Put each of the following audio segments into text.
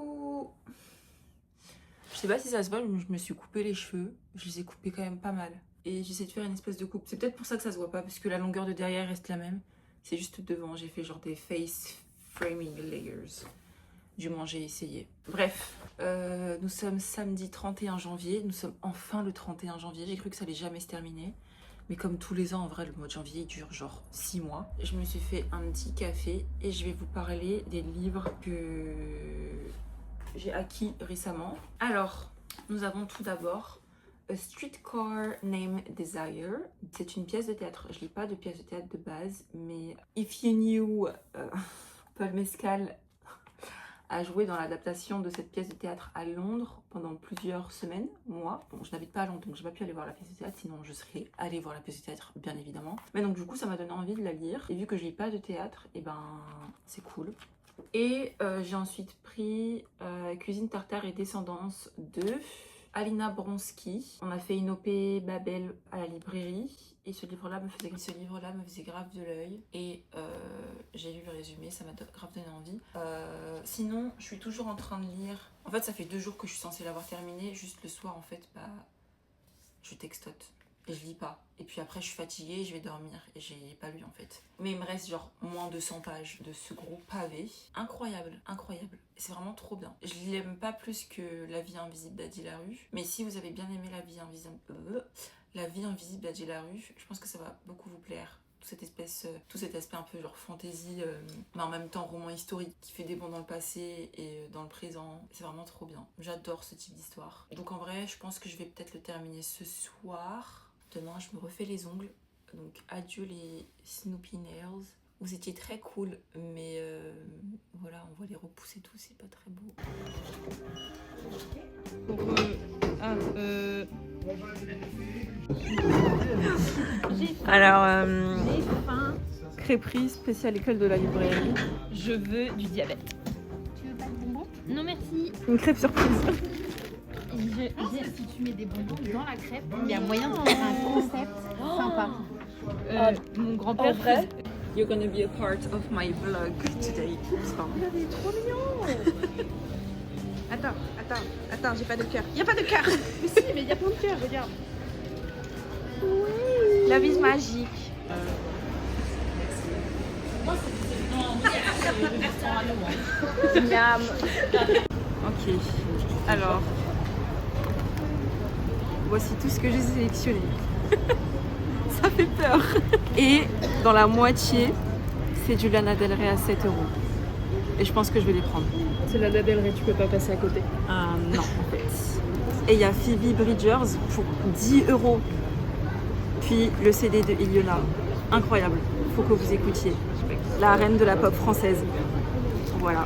Coucou. Je sais pas si ça se voit, mais je me suis coupé les cheveux. Je les ai coupés quand même pas mal. Et j'essaie de faire une espèce de coupe. C'est peut-être pour ça que ça se voit pas, parce que la longueur de derrière reste la même. C'est juste devant, j'ai fait genre des face framing layers. Du moins j'ai essayé. Bref, nous sommes samedi 31 janvier. Nous sommes enfin le 31 janvier. J'ai cru que ça allait jamais se terminer. Mais comme tous les ans, en vrai, le mois de janvier, il dure genre 6 mois. Je me suis fait un petit café et je vais vous parler des livres que j'ai acquis récemment. Alors, nous avons tout d'abord A Streetcar Named Desire. C'est une pièce de théâtre. Je lis pas de pièce de théâtre de base, mais If You Knew, Paul Mescal a joué dans l'adaptation de cette pièce de théâtre à Londres pendant plusieurs semaines, mois. Bon, je n'habite pas à Londres, donc je n'ai pas pu aller voir la pièce de théâtre, sinon je serais allée voir la pièce de théâtre, bien évidemment. Mais donc du coup, ça m'a donné envie de la lire. Et vu que je lis pas de théâtre, et ben c'est cool. Et j'ai ensuite pris Cuisine tartare et descendance de Alina Bronsky. On a fait une OP Babel à la librairie. Et ce livre-là me faisait grave de l'œil. Et j'ai lu le résumé, ça m'a grave donné envie. Sinon, je suis toujours en train de lire. En fait, ça fait 2 jours que je suis censée l'avoir terminé. Juste le soir, en fait, bah, je textote. Et je lis pas. Et puis après, je suis fatiguée, je vais dormir. Et j'ai pas lu, en fait. Mais il me reste genre moins de 100 pages de ce gros pavé. Incroyable, incroyable. C'est vraiment trop bien. Je l'aime pas plus que La vie invisible d'Adi Larue. Mais si vous avez bien aimé La vie invisible d'Adi Larue, je pense que ça va beaucoup vous plaire. Tout cet aspect un peu genre fantasy, mais en même temps roman historique qui fait des bonds dans le passé et dans le présent. C'est vraiment trop bien. J'adore ce type d'histoire. Donc en vrai, je pense que je vais peut-être le terminer ce soir. Demain, je me refais les ongles. Donc adieu les Snoopy Nails. Vous étiez très cool, mais voilà, on va les repousser tous, c'est pas très beau. Alors, crêperie spéciale école de la librairie. Je veux du diabète. Tu veux pas de bonbons? Non merci. Une crêpe surprise. Si tu mets des bonbons dans la crêpe, il y a moyen de faire un concept sympa. Mon grand-père faisait... You're gonna be a part of my vlog today. Il est trop mignon. Attends, j'ai pas de cœur. Il y a pas de cœur. Mais si, mais il y a plein de cœurs, regarde. Oui. La bise magique. Miam. Ok, alors voici tout ce que j'ai sélectionné. Ça fait peur. Et dans la moitié, c'est du Lana Del Rey à 7 €. Et je pense que je vais les prendre. C'est la Lana Del Rey, tu peux pas passer à côté. Non, en fait. Et il y a Phoebe Bridgers pour 10 €. Puis le CD de Iliona. Incroyable. Faut que vous écoutiez. La reine de la pop française. Voilà.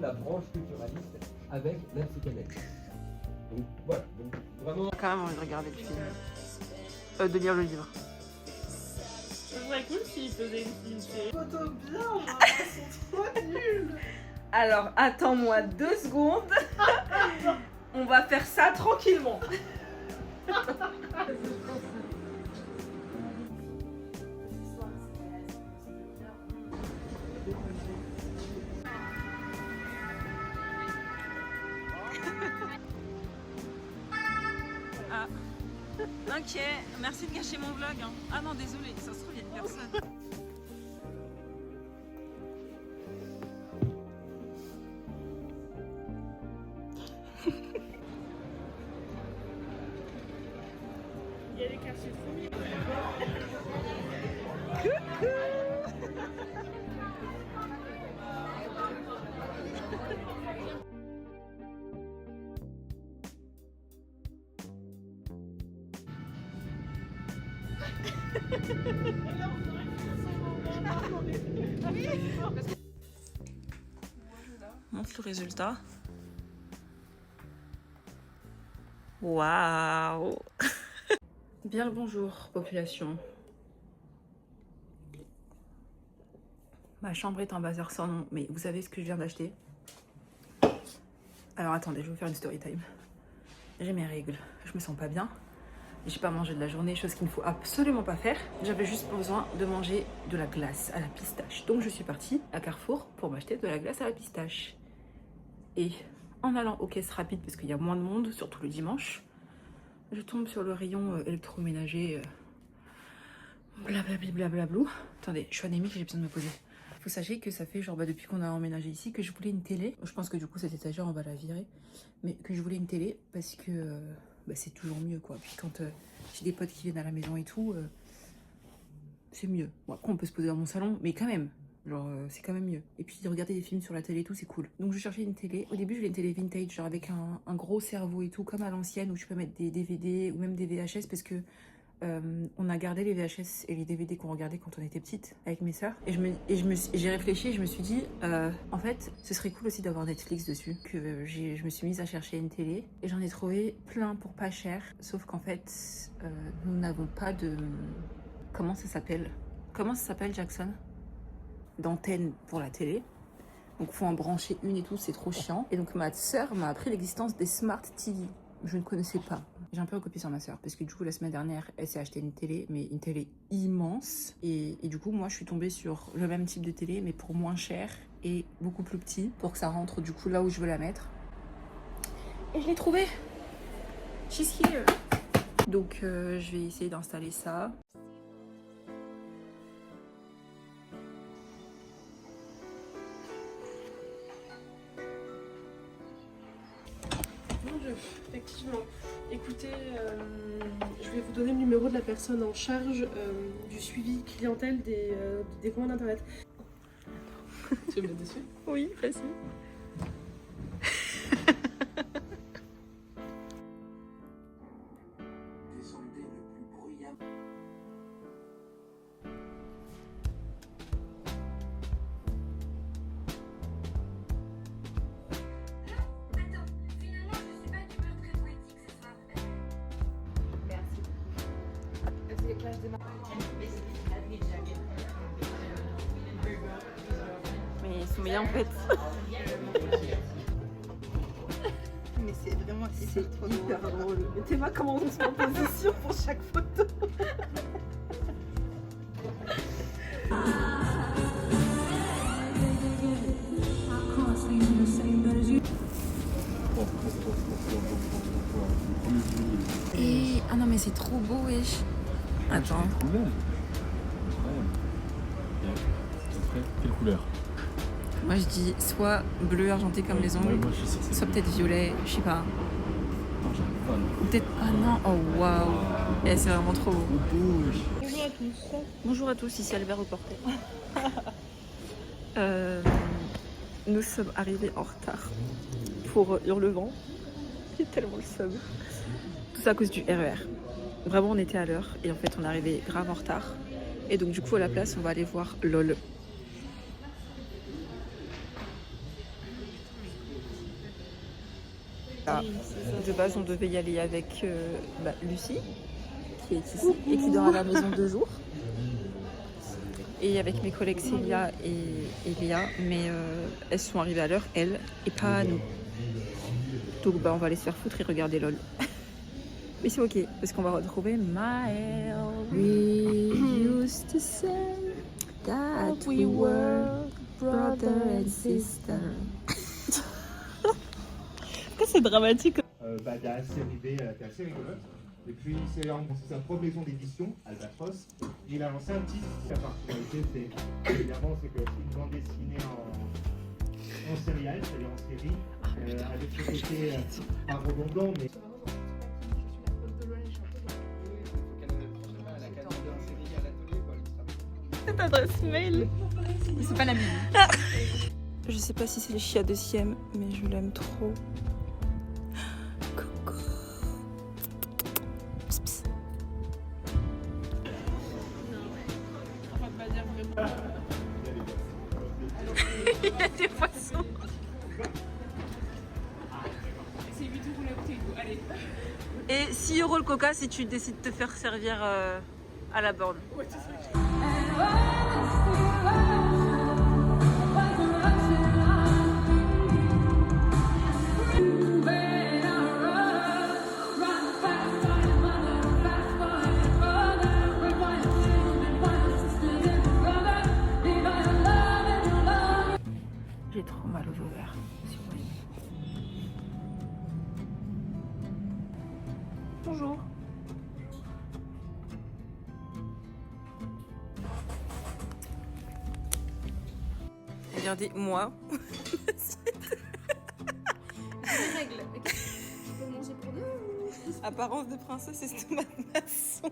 La branche culturaliste avec la psychanalyse. Donc voilà, donc vraiment... J'ai quand même envie de regarder le film. De lire le livre. Ce serait cool s'ils faisaient une série. Photo bien, ils sont trop nuls. Alors, attends-moi 2 secondes. On va faire ça tranquillement. Ah. Ok, merci de gâcher mon vlog. Hein. Ah non, désolé, ça se trouve, il y a une personne. Il y a des quartiers trop mignons. Montre le résultat. Waouh. Bien le bonjour, population. Ma chambre est un bazar sans nom, mais vous savez ce que je viens d'acheter? Alors attendez, je vais vous faire une story time. J'ai mes règles, je me sens pas bien. J'ai pas mangé de la journée, chose qu'il ne faut absolument pas faire. J'avais juste besoin de manger de la glace à la pistache. Donc je suis partie à Carrefour pour m'acheter de la glace à la pistache. Et en allant aux caisses rapides, parce qu'il y a moins de monde, surtout le dimanche, je tombe sur le rayon électroménager. Blablabli blablablou. Attendez, je suis anémique, j'ai besoin de me poser. Faut sachez que ça fait genre depuis qu'on a emménagé ici que je voulais une télé. Je pense que du coup cette étagère on va la virer. Mais que je voulais une télé parce que c'est toujours mieux quoi. Puis quand j'ai des potes qui viennent à la maison et tout, c'est mieux. Bon, après on peut se poser dans mon salon, mais quand même. Genre c'est quand même mieux. Et puis regarder des films sur la télé et tout, c'est cool. Donc je cherchais une télé. Au début je voulais une télé vintage, genre avec un gros cerveau et tout, comme à l'ancienne où je peux mettre des DVD ou même des VHS parce que on a gardé les VHS et les DVD qu'on regardait quand on était petite avec mes sœurs. Et j'ai réfléchi et je me suis dit, en fait, ce serait cool aussi d'avoir Netflix dessus. Que je me suis mise à chercher une télé et j'en ai trouvé plein pour pas cher. Sauf qu'en fait, nous n'avons pas de... Comment ça s'appelle, Jackson? D'antenne pour la télé. Donc faut en brancher une et tout, c'est trop chiant. Et donc ma sœur m'a appris l'existence des Smart TV. Je ne connaissais pas. J'ai un peu recopié sur ma sœur parce que du coup la semaine dernière elle s'est acheté une télé, mais une télé immense et du coup moi je suis tombée sur le même type de télé mais pour moins cher et beaucoup plus petit pour que ça rentre du coup là où je veux la mettre. Et je l'ai trouvée. She's here. Donc je vais essayer d'installer ça. Effectivement. Écoutez, je vais vous donner le numéro de la personne en charge du suivi clientèle des commandes internet. Tu veux me mettre dessus? Oui, facile. Mais Soumeya en fait. Mais c'est vraiment hyper drôle. Mettez-moi comment on se met en position pour chaque photo. Et ah non mais c'est trop beau wesh. Attends. Quelle couleur? Moi je dis soit bleu argenté comme les ongles, soit peut-être violet, je sais pas. Ou peut-être... Ah non, oh waouh. Et c'est vraiment trop beau. Bonjour à tous. Bonjour à tous, ici Albert au porté. Nous sommes arrivés en retard pour Hurlevent. J'ai tellement le seum. Tout ça à cause du RER. Vraiment on était à l'heure et en fait on est arrivé grave en retard. Et donc du coup à la place on va aller voir LOL. Ah, de base on devait y aller avec Lucie qui est ici et qui dort à la maison 2 jours. Et avec mes collègues Célia et Léa, mais elles sont arrivées à l'heure, elles, et pas à nous. Donc on va aller se faire foutre et regarder LOL. Mais c'est ok, parce qu'on va retrouver Maëlle. We used to say that we were brother and sister. Pourquoi c'est dramatique? Badass, série B, t'es assez rigolote. Et puis c'est sa propre maison d'édition, Albatros. Il a lancé un titre. La particularité, c'est évidemment c'est que c'est une bande dessinée en serial, c'est-à-dire en série, avec ce côté pas redondant, mais. Cette adresse mail, c'est pas la mienne. Je sais pas si c'est le chia de Siem, mais je l'aime trop. Coucou. Pss, pss. Il y a des poissons. C'est 8 € la bouteille d'eau, allez. Et 6 € le coca si tu décides de te faire servir à la borne. Ouais, c'est ça. toujours. Regardez, moi. Règle. Je peux manger pour deux. Apparence de princesse, estomac de maçon.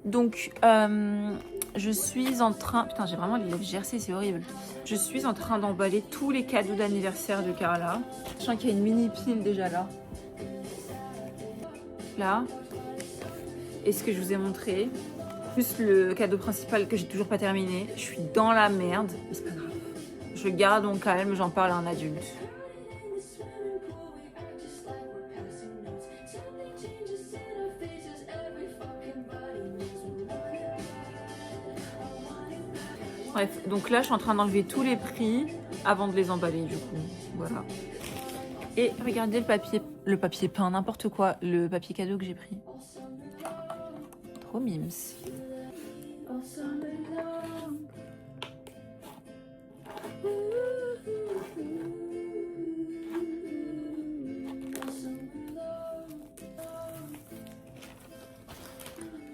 Donc, je suis en train... Putain, j'ai vraiment les lèvres gercées, c'est horrible. Je suis en train d'emballer tous les cadeaux d'anniversaire de Carla. Je sens qu'il y a une mini pile déjà là. Là. Et ce que je vous ai montré. Plus le cadeau principal que j'ai toujours pas terminé. Je suis dans la merde, mais c'est pas grave. Je garde mon calme, j'en parle à un adulte. Bref, donc là je suis en train d'enlever tous les prix avant de les emballer du coup. Voilà. Et regardez le papier peint, n'importe quoi, le papier cadeau que j'ai pris. Trop mimes.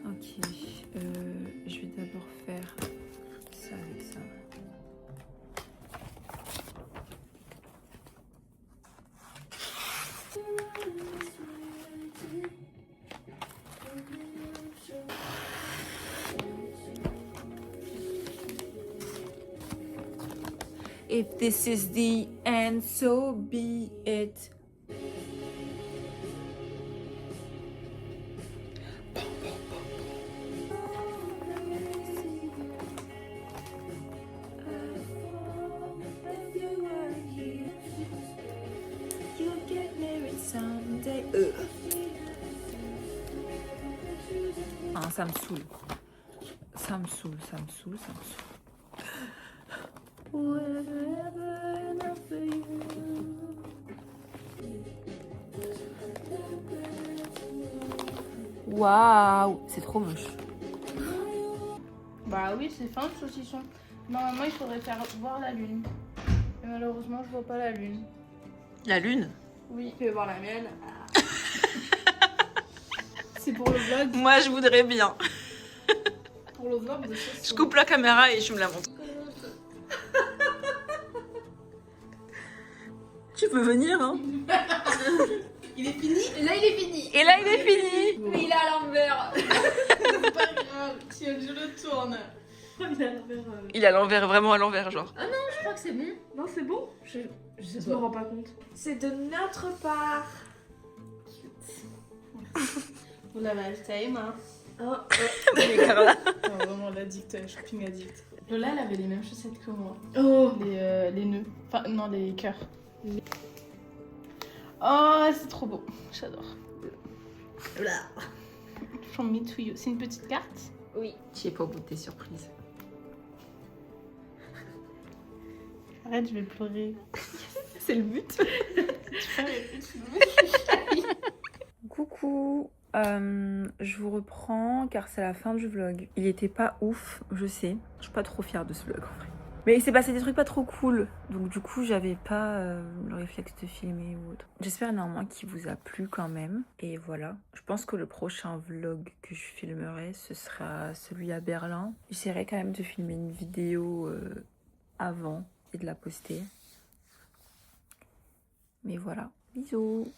Ok, je vais d'abord faire ça avec ça. If this is the end, so be it. Ah, ça me saoule. Ça me saoule, ça me saoule, ça me saoule. Waouh, c'est trop moche. Bah oui, c'est fin le saucisson. Normalement, il faudrait faire voir la lune. Et malheureusement, je vois pas la lune. La lune? Oui, tu veux voir la mienne? C'est pour le vlog. Moi, je voudrais bien. Pour le vlog de ce Je coupe la caméra et je me la montre. Tu peux venir, hein? Il est fini? Et là, il est fini. Et là, il est fini. Mais il est à l'envers. C'est pas grave, si je le tourne. Il a l'envers. Il est à l'envers, vraiment à l'envers, genre. Je crois que c'est bon. Non, c'est bon? Je me rends pas compte. C'est de notre part. Vous l'avez acheté, hein? Mais Carla. Non, vraiment l'addict, shopping addict. Lola, elle avait les mêmes chaussettes que moi. Oh. Les nœuds. Enfin, non, les cœurs. Oh, c'est trop beau. J'adore. From me to you. C'est une petite carte? Oui. Tu es pas au bout de tes surprises. Arrête, je vais pleurer. C'est le but. Coucou. Je vous reprends car c'est la fin du vlog. Il était pas ouf, je sais. Je suis pas trop fière de ce vlog en vrai. Mais il s'est passé des trucs pas trop cool. Donc du coup, j'avais pas le réflexe de filmer ou autre. J'espère néanmoins qu'il vous a plu quand même. Et voilà. Je pense que le prochain vlog que je filmerai, ce sera celui à Berlin. J'essaierai quand même de filmer une vidéo avant et de la poster. Mais voilà. Bisous.